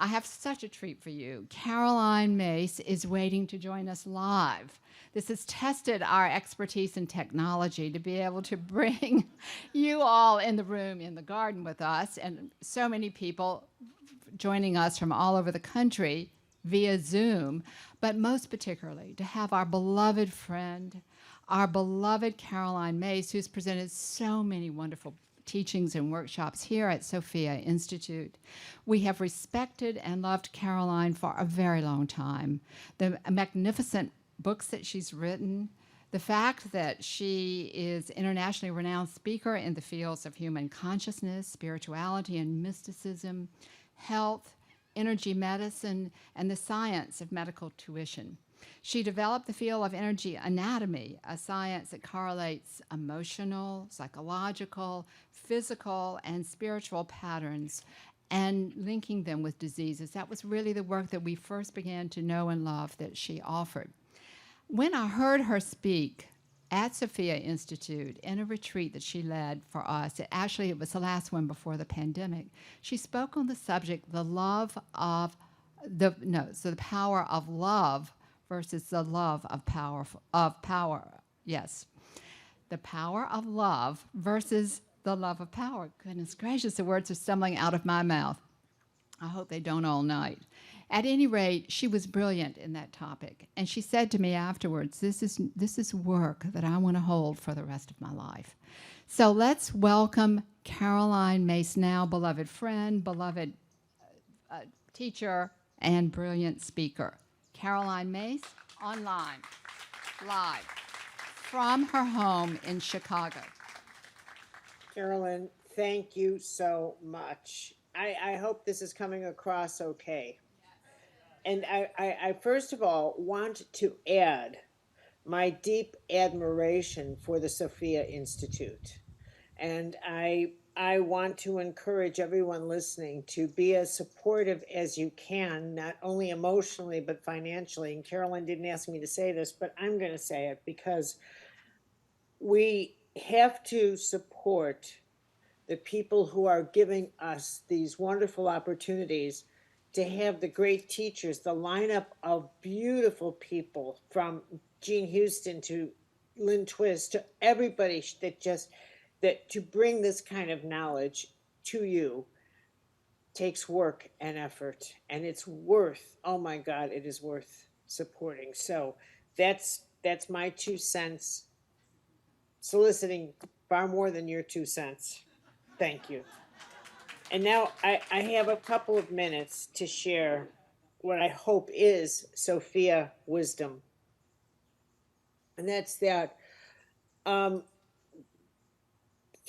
I have such a treat for you. Caroline Myss is waiting to join us live. This has tested our expertise in technology to be able to bring you all in the room in the garden with us, and so many people joining us from all over the country via Zoom, but most particularly to have our beloved friend, our beloved Caroline Myss, who's presented so many wonderful teachings and workshops here at Sophia Institute. We have respected and loved Caroline for a very long time. The magnificent books that she's written, the fact that she is internationally renowned speaker in the fields of human consciousness, spirituality and mysticism, health, energy medicine, and the science of medical tuition. She developed the field of energy anatomy, a science that correlates emotional, psychological, physical, and spiritual patterns and linking them with diseases. That was really the work that we first began to know and love that she offered. When I heard her speak at Sophia Institute in a retreat that she led for us, it was the last one before the pandemic, she spoke on the subject, the power of love versus the love of power. Yes. The power of love versus the love of power. Goodness gracious, the words are stumbling out of my mouth. I hope they don't all night. At any rate, she was brilliant in that topic. And she said to me afterwards, this is work that I want to hold for the rest of my life. So let's welcome Caroline Myss, now beloved friend, beloved teacher, and brilliant speaker. Caroline Myss, online, live, from her home in Chicago. Carolyn, thank you so much. I hope this is coming across okay. And I first of all want to add my deep admiration for the Sophia Institute. And I want to encourage everyone listening to be as supportive as you can, not only emotionally, but financially. And Carolyn didn't ask me to say this, but I'm going to say it because we have to support the people who are giving us these wonderful opportunities to have the great teachers, the lineup of beautiful people from Jean Houston to Lynn Twist to everybody that to bring this kind of knowledge to you takes work and effort, and it's worth, oh my God, it is worth supporting. So that's my 2 cents, soliciting far more than your 2 cents. Thank you. And now I have a couple of minutes to share what I hope is Sophia wisdom. And that's that um,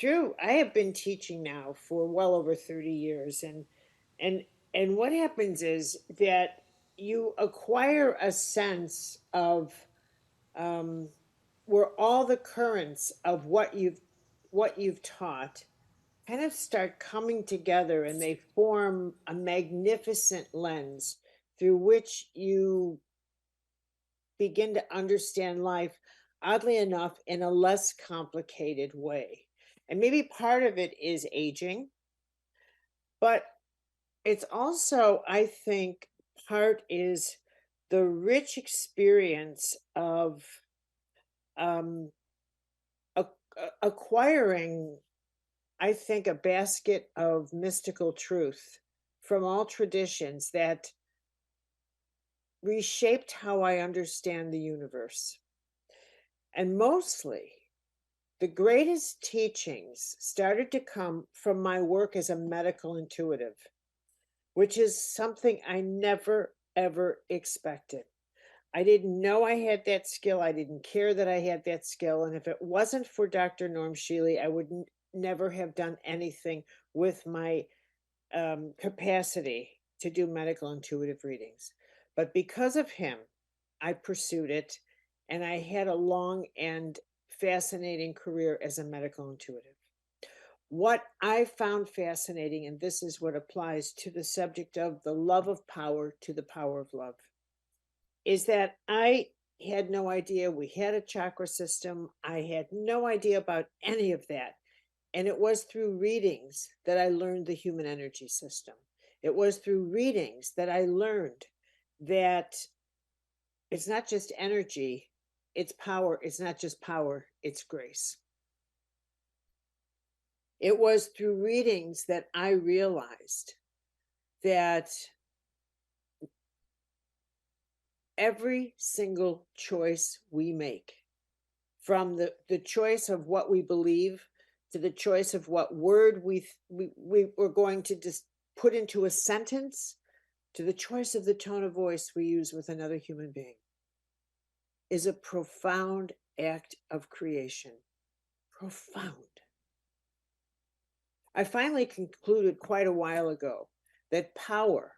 I have been teaching now for well over 30 years. And, and what happens is that you acquire a sense of where all the currents of what you've taught kind of start coming together, and they form a magnificent lens through which you begin to understand life, oddly enough, in a less complicated way. And maybe part of it is aging, but it's also, I think, part is the rich experience of um, acquiring, I think, a basket of mystical truth from all traditions that reshaped how I understand the universe. And mostly, the greatest teachings started to come from my work as a medical intuitive, which is something I never, ever expected. I didn't know I had that skill. I didn't care that I had that skill. And if it wasn't for Dr. Norm Shealy, I would never have done anything with my capacity to do medical intuitive readings. But because of him, I pursued it, and I had a long and fascinating career as a medical intuitive. What I found fascinating, and this is what applies to the subject of the love of power to the power of love, is that I had no idea we had a chakra system. I had no idea about any of that. And it was through readings that I learned the human energy system. It was through readings that I learned that it's not just energy, it's power. It's not just power, it's grace. It was through readings that I realized that every single choice we make, from the choice of what we believe to the choice of what word we're going to just put into a sentence, to the choice of the tone of voice we use with another human being, is a profound act of creation. Profound. I finally concluded quite a while ago that power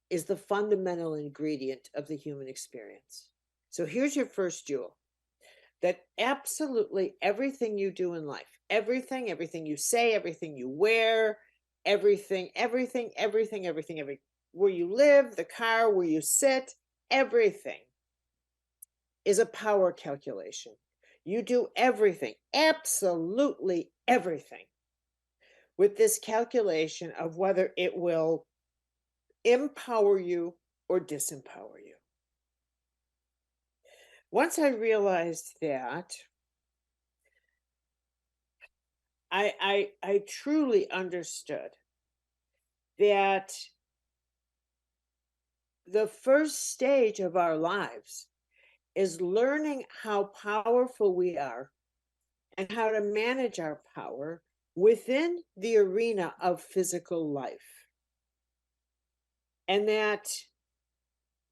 is the fundamental ingredient of the human experience. So here's your first jewel, that absolutely everything you do in life, everything you say, everything you wear, everything, where you live, the car, where you sit, everything is a power calculation. You do everything, absolutely everything, with this calculation of whether it will empower you or disempower you. Once I realized that, I truly understood that the first stage of our lives is learning how powerful we are and how to manage our power within the arena of physical life. And that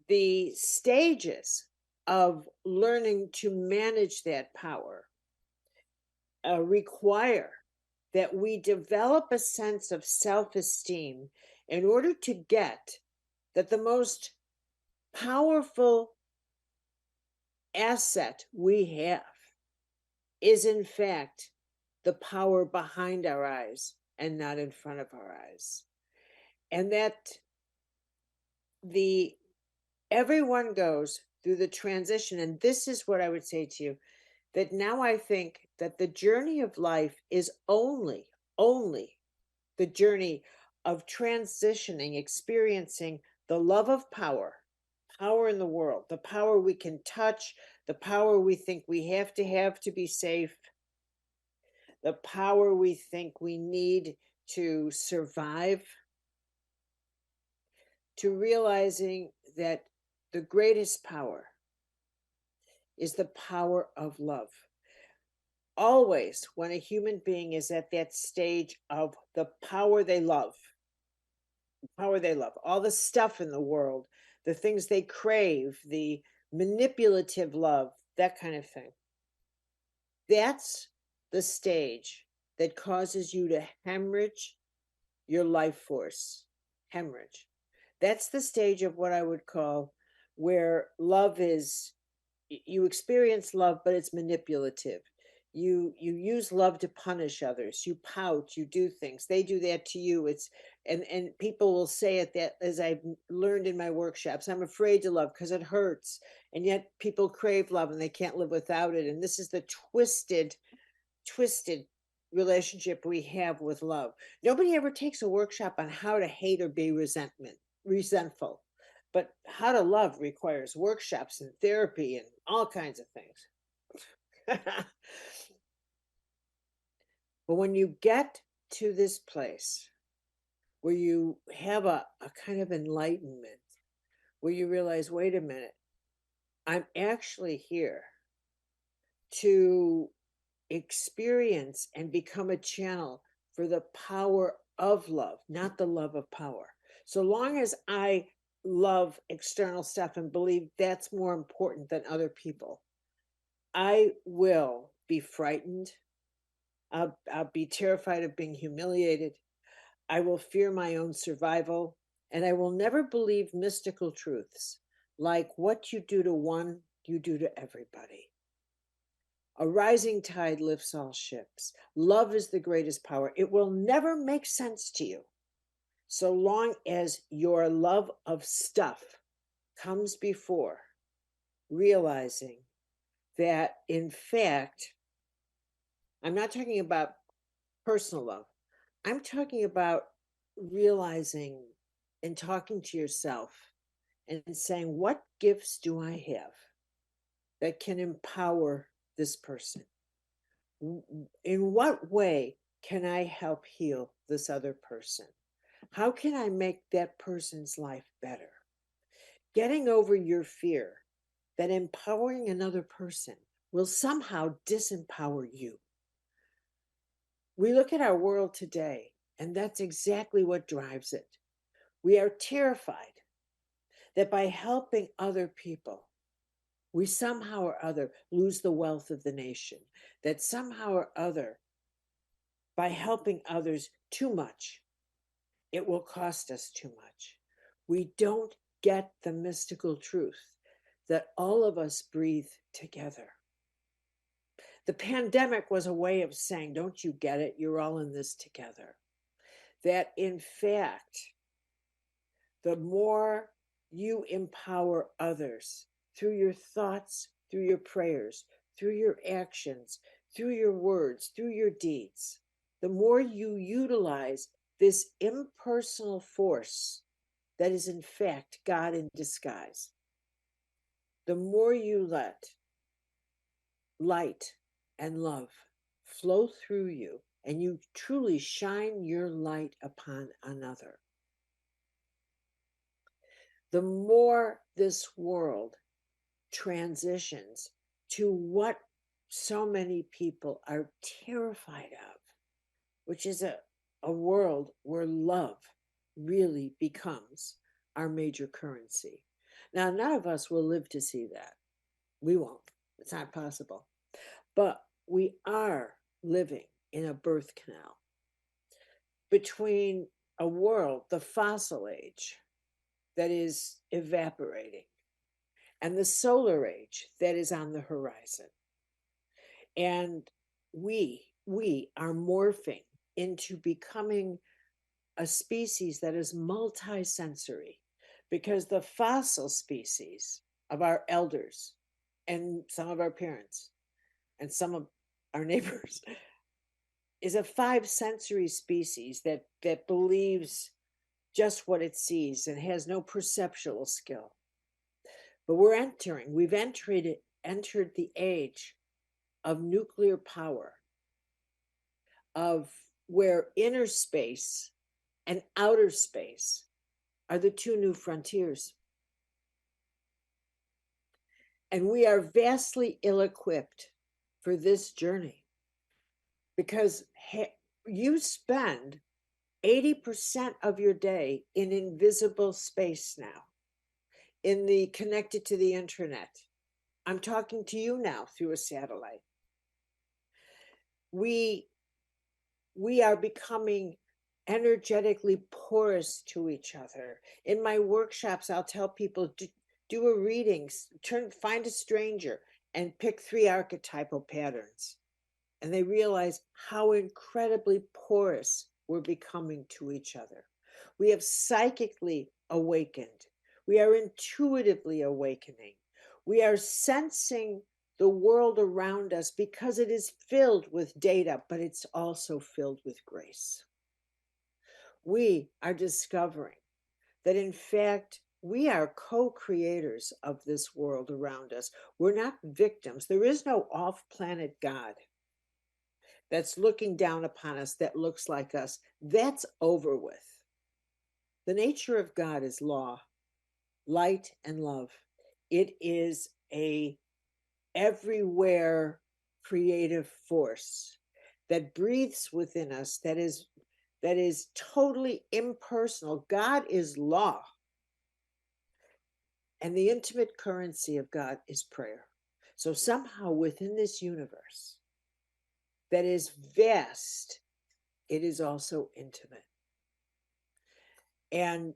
the stages of learning to manage that power require that we develop a sense of self-esteem in order to get that the most powerful asset we have is in fact the power behind our eyes and not in front of our eyes. And that the everyone goes through the transition, and this is what I would say to you, that now I think that the journey of life is only the journey of transitioning, experiencing the love of power, power in the world, the power we can touch, the power we think we have to be safe, the power we think we need to survive, to realizing that the greatest power is the power of love. Always, when a human being is at that stage of the power they love, all the stuff in the world, the things they crave, the manipulative love, that kind of thing, that's the stage that causes you to hemorrhage your life force. Hemorrhage. That's the stage of what I would call where love is, you experience love, but it's manipulative. You use love to punish others. You pout, you do things. They do that to you. It's and people will say it, that, as I've learned in my workshops, I'm afraid to love because it hurts. And yet people crave love and they can't live without it. And this is the twisted relationship we have with love. Nobody ever takes a workshop on how to hate or be resentful. But how to love requires workshops and therapy and all kinds of things. But when you get to this place where you have a kind of enlightenment, where you realize, wait a minute, I'm actually here to experience and become a channel for the power of love, not the love of power. So long as I love external stuff and believe that's more important than other people, I will be frightened. I'll be terrified of being humiliated. I will fear my own survival. And I will never believe mystical truths like what you do to one, you do to everybody. A rising tide lifts all ships. Love is the greatest power. It will never make sense to you so long as your love of stuff comes before realizing that, in fact, I'm not talking about personal love. I'm talking about realizing and talking to yourself and saying, what gifts do I have that can empower this person? In what way can I help heal this other person? How can I make that person's life better? Getting over your fear that empowering another person will somehow disempower you. We look at our world today, and that's exactly what drives it. We are terrified that by helping other people, we somehow or other lose the wealth of the nation, that somehow or other, by helping others too much, it will cost us too much. We don't get the mystical truth that all of us breathe together. The pandemic was a way of saying, don't you get it? You're all in this together. That in fact, the more you empower others through your thoughts, through your prayers, through your actions, through your words, through your deeds, the more you utilize this impersonal force that is in fact God in disguise, the more you let light and love flow through you and you truly shine your light upon another, the more this world transitions to what so many people are terrified of, which is a world where love really becomes our major currency. Now, none of us will live to see that. We won't. It's not possible. But we are living in a birth canal between a world, the fossil age, that is evaporating, and the solar age that is on the horizon. And we are morphing into becoming a species that is multisensory, because the fossil species of our elders and some of our parents and some of our neighbors is a five sensory species that believes just what it sees and has no perceptual skill. But we've entered the age of nuclear power, of where inner space and outer space are the two new frontiers. And we are vastly ill equipped for this journey because you spend 80% of your day in invisible space now, in the connected to the internet. I'm talking to you now through a satellite. We are becoming energetically porous to each other. In my workshops, I'll tell people, do a reading, find a stranger and pick 3 archetypal patterns. And they realize how incredibly porous we're becoming to each other. We have psychically awakened. We are intuitively awakening. We are sensing the world around us because it is filled with data, but it's also filled with grace. We are discovering that, in fact, we are co-creators of this world around us. We're not victims. There is no off-planet God that's looking down upon us that looks like us. That's over with. The nature of God is law, light, and love. It is a everywhere creative force that breathes within us, that is totally impersonal. God is law. And the intimate currency of God is prayer. So somehow within this universe that is vast, it is also intimate. And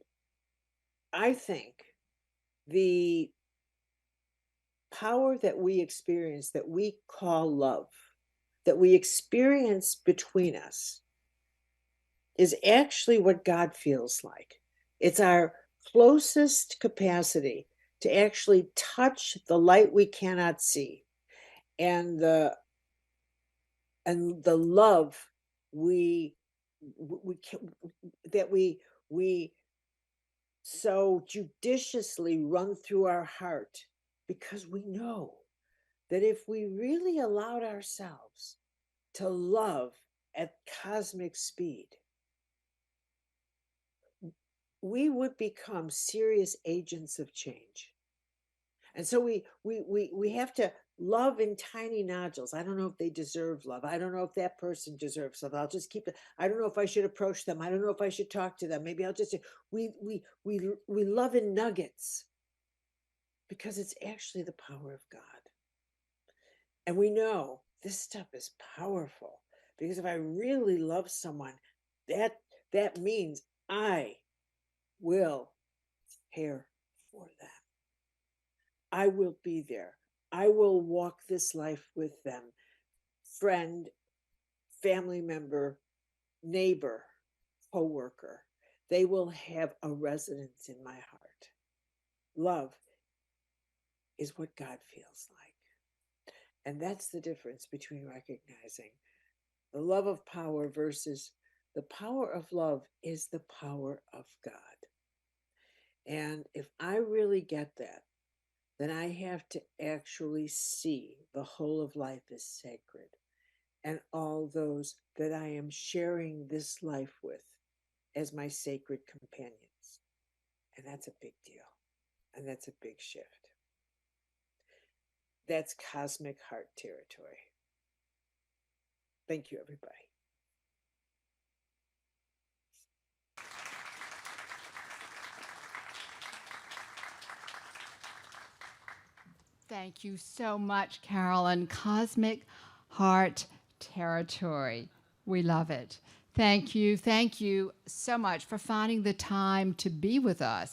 I think the power that we experience, that we call love, that we experience between us, is actually what God feels like. It's our closest capacity to actually touch the light we cannot see, and the love we that we so judiciously run through our heart, because we know that if we really allowed ourselves to love at cosmic speed, we would become serious agents of change. And so we have to love in tiny nodules. I don't know if they deserve love. I don't know if that person deserves love. I'll just keep it. I don't know if I should approach them. I don't know if I should talk to them. Maybe I'll just we love in nuggets, because it's actually the power of God. And we know this stuff is powerful, because if I really love someone, that that means I will care for them. I will be there. I will walk this life with them. Friend, family member, neighbor, coworker. They will have a residence in my heart. Love is what God feels like. And that's the difference between recognizing the love of power versus the power of love is the power of God. And if I really get that, then I have to actually see the whole of life as sacred, and all those that I am sharing this life with as my sacred companions. And that's a big deal. And that's a big shift. That's cosmic heart territory. Thank you, everybody. Thank you so much, Carolyn. Cosmic Heart Territory. We love it. Thank you. Thank you so much for finding the time to be with us